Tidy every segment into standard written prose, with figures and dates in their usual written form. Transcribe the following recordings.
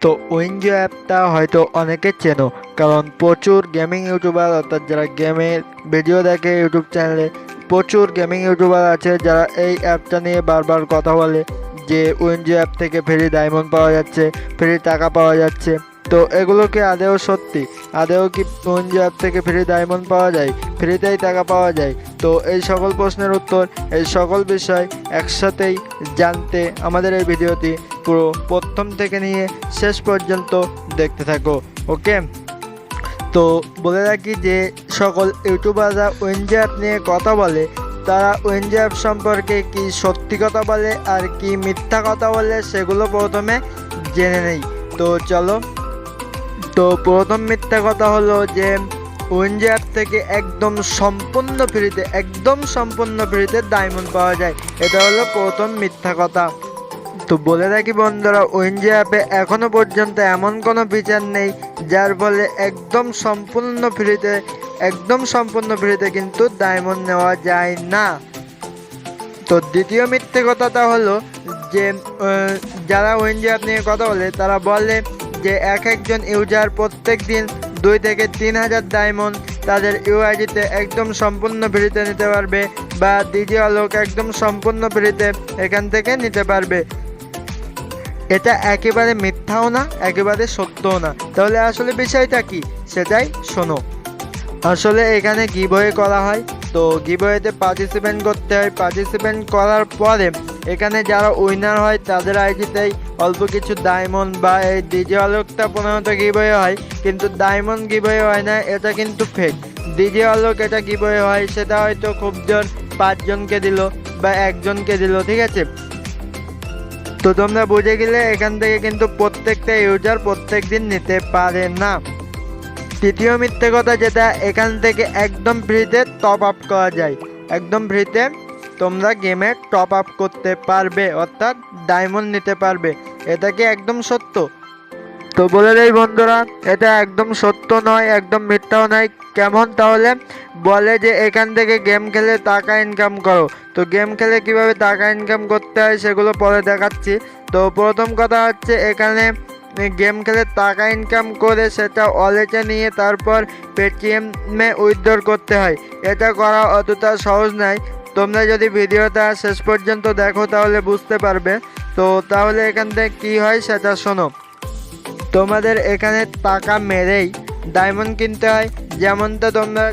তো উইনজো অ্যাপটা হয়তো অনেকে চেনো, কারণ প্রচুর গেমিং ইউটিউবার অর্থাৎ যারা গেমের ভিডিও দেখে ইউটিউব চ্যানেলে প্রচুর গেমিং ইউটিউবার আছে যারা এই অ্যাপটা নিয়ে বারবার কথা বলে যে উইনজো অ্যাপ থেকে ফ্রি ডায়মন্ড পাওয়া যাচ্ছে, ফ্রি টাকা পাওয়া যাচ্ছে। তো এগুলো কি আদেও সত্যি? আদেও কি উইনজো অ্যাপ থেকে ফ্রি ডায়মন্ড পাওয়া যায়, ফ্রিতেই টাকা পাওয়া যায়? তো এই সকল প্রশ্নের উত্তর, এই সকল বিষয় একসাথেই জানতে আমাদের এই ভিডিওটি পুরো প্রথম থেকে নিয়ে শেষ পর্যন্ত দেখতে থাকো। ওকে, তো বলে রাখি যে সকল ইউটিউবাররা উইনজো অ্যাপ নিয়ে কথা বলে তারা উইনজো অ্যাপ সম্পর্কে কি সত্যি কথা বলে আর কি মিথ্যা কথা বলে সেগুলো প্রথমে জেনে নেই। তো চলো, তো প্রথম মিথ্যা কথা হলো যে উইনজো অ্যাপ থেকে একদম সম্পূর্ণ ফ্রিতে ডায়মন্ড পাওয়া যায়। এটা হলো প্রথম মিথ্যা কথা। তো বলে রাখি বন্ধুরা, উইনজো অ্যাপে এখনো পর্যন্ত এমন কোনো ফিচার নেই যার ফলে একদম সম্পূর্ণ ফ্রিতে কিন্তু ডায়মন্ড নেওয়া যায় না। তো দ্বিতীয় মিথ্যে কথাটা হলো যে যারা উইনজো অ্যাপ নিয়ে কথা বলে তারা বলে যে একজন ইউজার প্রত্যেক দিন 2 থেকে 3 হাজার ডায়মন্ড তাদের ইউআইডিতে একদম সম্পূর্ণ ফ্রিতে নিতে পারবে, বা দ্বিতীয় লোক একদম সম্পূর্ণ ফ্রিতে এখান থেকে নিতে পারবে। এটা একেবারে মিথ্যাও না, একেবারে সত্যও না। তাহলে আসলে বিষয়টা কি সেটাই শোনো। আসলে এখানে গিভওয়ে করা হয়, তো গিভওয়েতে পার্টিসিপেন্ট করতে হয়। পার্টিসিপেন্ট করার পরে এখানে যারা উইনার হয় তাদের আইডিতেই অল্প কিছু ডায়মন্ড বা এই দ্বিতীয় আলোকটা 15টা গিভওয়ে হয়, কিন্তু ডায়মন্ড গিভওয়ে হয় না, এটা কিন্তু ফেক। দ্বিতীয় আলোক এটা গিভওয়ে হয়, সেটা হয়তো খুব জোর 5 জনকে দিল বা 1 জনকে দিল, ঠিক আছে? তো তোমরা বুঝে গেলে এখান থেকে কিন্তু প্রত্যেকটা ইউজার প্রত্যেক দিন নিতে পারে না। তৃতীয় মিথ্যে কথা যেটা, এখান থেকে একদম ফ্রিতে টপ আপ করা যায়। একদম ফ্রিতে তোমরা গেমে টপ আপ করতে পারবে, অর্থাৎ ডায়মন্ড নিতে পারবে। এটা কি একদম সত্য? তো বলে দেই বন্ধুরা, এটা একদম সত্য নয়, একদম মিথ্যাও নয়। কেমন তাহলে? বলে যে এখান থেকে গেম খেলে টাকা ইনকাম করো। তো গেম খেলে কিভাবে টাকা ইনকাম করতে হয় সেগুলো পরে দেখাচ্ছি। তো প্রথম কথা হচ্ছে, এখানে গেম খেলে টাকা ইনকাম করে সেটা ওয়ালেটে নিয়ে তারপর পেটিএমে উইথড্র করতে হয়। এটা করা অতটা সহজ নয়। তোমরা যদি ভিডিওটা শেষ পর্যন্ত দেখো তাহলে বুঝতে পারবে। তো তাহলে এখান থেকে কী হয় সেটা শোনো। তোমাদের এখানে টাকা মেরেই ডায়মন্ড কিনতে হয়। যেমনটা তোমরা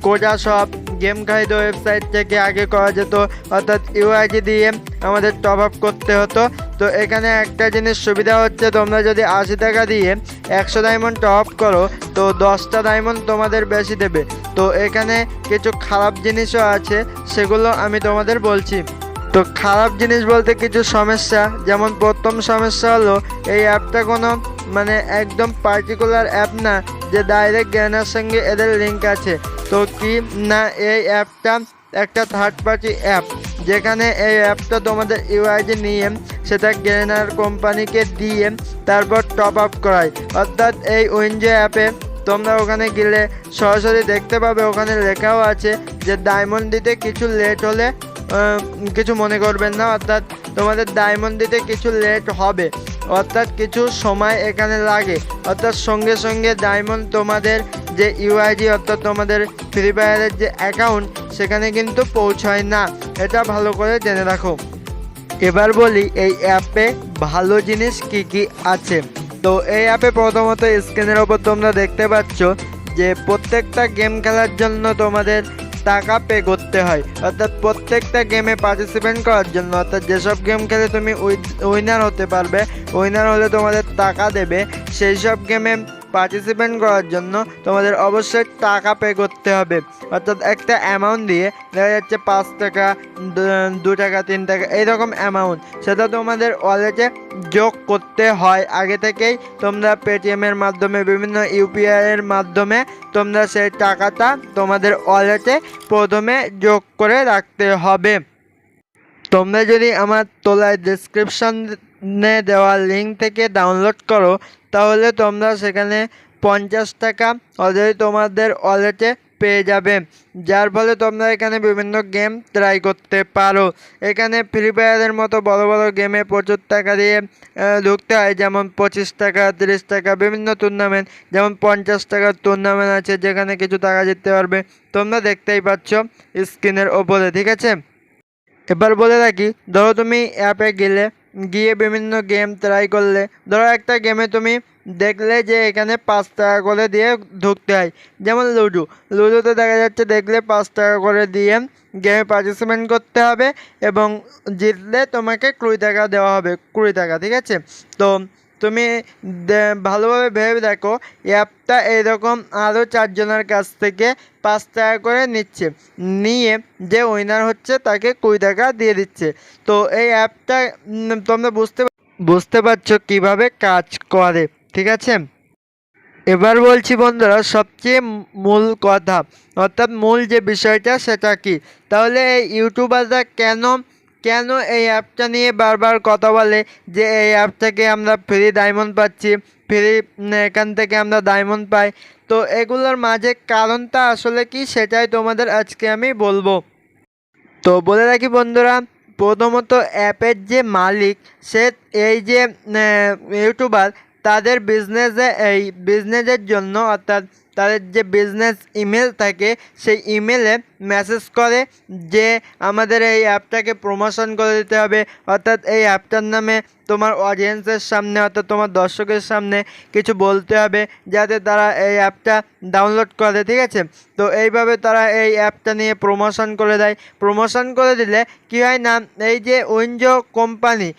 কোজা শপ, গেম খাইদ ওয়েবসাইট থেকে আগে করা যেত, অর্থাৎ ইউআইডি দিয়ে আমাদের টপ আপ করতে হতো। তো এখানে একটা জিনিস সুবিধা হচ্ছে, তোমরা যদি 80 টাকা দিয়ে 100 ডায়মন্ড টপ আপ করো তো 10টা ডায়মন্ড তোমাদের বেশি দেবে। তো এখানে কিছু খারাপ জিনিসও আছে, সেগুলো আমি তোমাদের বলছি। তো খারাপ জিনিস বলতে কিছু সমস্যা, যেমন প্রথম সমস্যা হলো এই অ্যাপটা কোনো একদম পার্টিকুলার অ্যাপ না যে ডাইরেক্ট গেমের সঙ্গে এদের লিঙ্ক আছে। তো কি না, এই অ্যাপটা একটা থার্ড পার্টি অ্যাপ, যেখানে এই অ্যাপটা তোমাদের ইউআইডি নিয়ে সেটা গেনার কোম্পানিকে দিয়ে তারপর টপ আপ করায়। অর্থাৎ এই উইনজো অ্যাপে তোমরা ওখানে গেলে সরাসরি দেখতে পাবে, ওখানে লেখাও আছে যে ডায়মন্ড দিতে কিছু লেট হলে কিছু মনে করবেন না, অর্থাৎ তোমাদের ডায়মন্ড দিতে কিছু লেট হবে, অর্থাৎ কিছু সময় এখানে লাগে। অর্থাৎ সঙ্গে সঙ্গে ডায়মন্ড তোমাদের যে ইউআইডি অর্থাৎ তোমাদের ফ্রি ফায়ারের যে অ্যাকাউন্ট সেখানে কিন্তু পৌঁছায় না। এটা ভালো করে জেনে রাখো। এবার বলি এই অ্যাপে ভালো জিনিস কি কি আছে। তো এই অ্যাপে প্রথমত স্ক্রিনের ওপর তোমরা দেখতে পাচ্ছ যে প্রত্যেকটা গেম খেলার জন্য তোমাদের টাকা পে করতে হয়। অর্থাৎ প্রত্যেকটা গেমে পার্টিসিপেন্ট করার জন্য, অর্থাৎ যেসব গেম খেলে তুমি উইনার হতে পারবে, উইনার হলে তোমাদের টাকা দেবে, সেই সব গেমে পার্টিসিপেন্ট করার জন্য তোমাদের অবশ্যই টাকা পে করতে হবে। অর্থাৎ একটা অ্যামাউন্ট দিয়ে, দেখা যাচ্ছে 5 টাকা, 2 টাকা, 3 টাকা, এইরকম অ্যামাউন্ট, সেটা তোমাদের ওয়ালেটে যোগ করতে হয় আগে থেকেই। তোমরা পেটিএমের মাধ্যমে, বিভিন্ন ইউপিআইয়ের মাধ্যমে তোমরা সেই টাকাটা তোমাদের ওয়ালেটে প্রথমে যোগ করে রাখতে হবে। তোমরা যদি আমার তোলায় ডেসক্রিপশনে দেওয়া লিঙ্ক থেকে ডাউনলোড করো তাহলে তোমরা সেখানে 50 টাকা অলরেডি তোমাদের ওয়ালেটে পেয়ে যাবে, যার ফলে তোমরা এখানে বিভিন্ন গেম ট্রাই করতে পারো। এখানে ফ্রি ফায়ারের মতো বড় বড় গেমে প্রচুর টাকা দিয়ে ঢুকতে হয়, যেমন 25 টাকা, 30 টাকা, বিভিন্ন টুর্নামেন্ট, যেমন 50 টাকার টুর্নামেন্ট আছে যেখানে কিছু টাকা জিততে পারবে। তোমরা দেখতেই পাচ্ছ স্ক্রিনের ওপরে, ঠিক আছে। এবার বলে রাখি, ধরো তুমি অ্যাপে গিয়ে বিভিন্ন গেম ট্রাই করলে, ধরো একটা গেমে তুমি দেখলে যে এখানে 5 টাকা করে দিয়ে ঢুকতে হয়, যেমন লুডোতে দেখা যাচ্ছে দেখলে 5 টাকা করে দিয়ে গেমে পার্টিসিপেট করতে হবে এবং জিতলে তোমাকে 20 টাকা দেওয়া হবে, 20 টাকা, ঠিক আছে। তো তুমি ভালোভাবে ভেবে দেখো, অ্যাপটা এইরকম আরও 4 জনের কাছ থেকে 5 টাকা করে নিয়ে যে উইনার হচ্ছে তাকে 20 টাকা দিয়ে দিচ্ছে। তো এই অ্যাপটা তোমরা বুঝতে পারছো কিভাবে কাজ করে, ঠিক আছে। এবার বলছি বন্ধুরা সবচেয়ে মূল কথা, অর্থাৎ মূল যে বিষয়টা সেটা কি। তাহলে এই ইউটিউবাররা কেন এই অ্যাপটা নিয়ে বারবার কথা বলে যে এই অ্যাপ থেকে আমরা ফ্রি ডায়মন্ড পাচ্ছি, ফ্রি এখান থেকে আমরা ডায়মন্ড পাই। তো এগুলোর মাঝে কারণটা আসলে কি সেটাই তোমাদের আজকে আমি বলবো। তো বলে রাখি বন্ধুরা, প্রথমত অ্যাপের যে মালিক সে এই যে ইউটিউবার তাদের বিজনেসের জন্য, অর্থাৎ তাদের যে বিজনেস ইমেল থাকে সেই ইমেলে মেসেজ করে যে আমাদের এই অ্যাপটাকে প্রমোশন করে দিতে হবে, অর্থাৎ এই অ্যাপটার নামে তোমার অডিয়েন্সের সামনে, অর্থাৎ তোমার দর্শকের সামনে কিছু বলতে হবে যাতে তারা এই অ্যাপটা ডাউনলোড করে, ঠিক আছে। তো এইভাবে তারা এই অ্যাপটা নিয়ে প্রমোশন করে দেয়। প্রমোশন করে দিলে কী হয় না, এই যে উইনজো কোম্পানি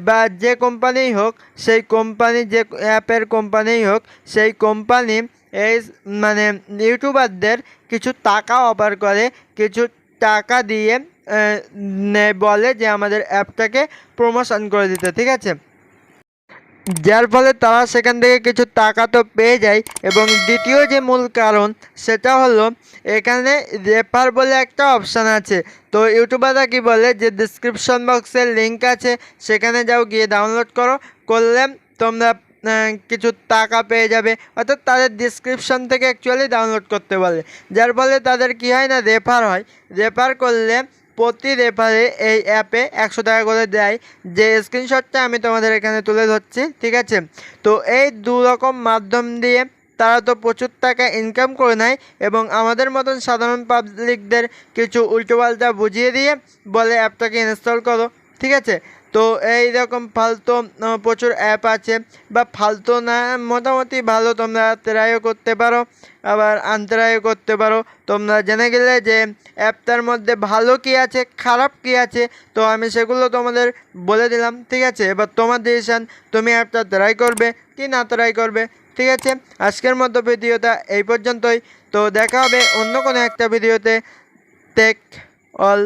বা যে কোম্পানিই হোক, সেই কোম্পানি, যে অ্যাপের কোম্পানিই হোক, সেই কোম্পানি এই মানে ইউটিউবারদের কিছু টাকা অফার করে, কিছু টাকা দিয়ে বলে যে আমাদের অ্যাপটাকে প্রমোশন করে দিতে, ঠিক আছে। যার ফলে তারা সেখান থেকে কিছু টাকা তো পেয়ে যায়। এবং দ্বিতীয় যে মূল কারণ সেটা হলো এখানে রেফার বলে একটা অপশান আছে। তো ইউটিউবাররা কি বলে যে ডিসক্রিপশন বক্সের লিঙ্ক আছে, সেখানে যাও, গিয়ে ডাউনলোড করলে তোমরা কিছু টাকা পেয়ে যাবে, অর্থাৎ তাদের ডিসক্রিপশন থেকে অ্যাকচুয়ালি ডাউনলোড করতে বলে। যার ফলে তাদের কি হয় না, রেফার হয়। রেফার করলে প্রতি রেফারে এই অ্যাপে 100 টাকা করে দেয়, যে স্ক্রিনশটটা আমি তোমাদের এখানে তুলে ধরছি, ঠিক আছে। তো এই দু রকম মাধ্যম দিয়ে তারা তো প্রচুর টাকা ইনকাম করে নেয় এবং আমাদের মতন সাধারণ পাবলিকদের কিছু উল্টোপাল্টা বুঝিয়ে দিয়ে বলে অ্যাপটাকে ইনস্টল করো, ঠিক আছে। তো এই রকম ফালতু প্রচুর অ্যাপ আছে, বা ফালতু না, মোটামুটি ভালো, তোমরা ট্রাইও করতে পারো আবার আনট্রাইও করতে পারো। তোমরা জেনে গেলে যে অ্যাপটার মধ্যে ভালো কী আছে, খারাপ কী আছে, তো আমি সেগুলো তোমাদের বলে দিলাম, ঠিক আছে। এবার তোমার ডিসিশান, তুমি অ্যাপটা ট্রাই করবে কি না ট্রাই করবে, ঠিক আছে। আজকের মতো ভিডিওটা এই পর্যন্তই। তো দেখা হবে অন্য কোনো একটা ভিডিওতে। Take all.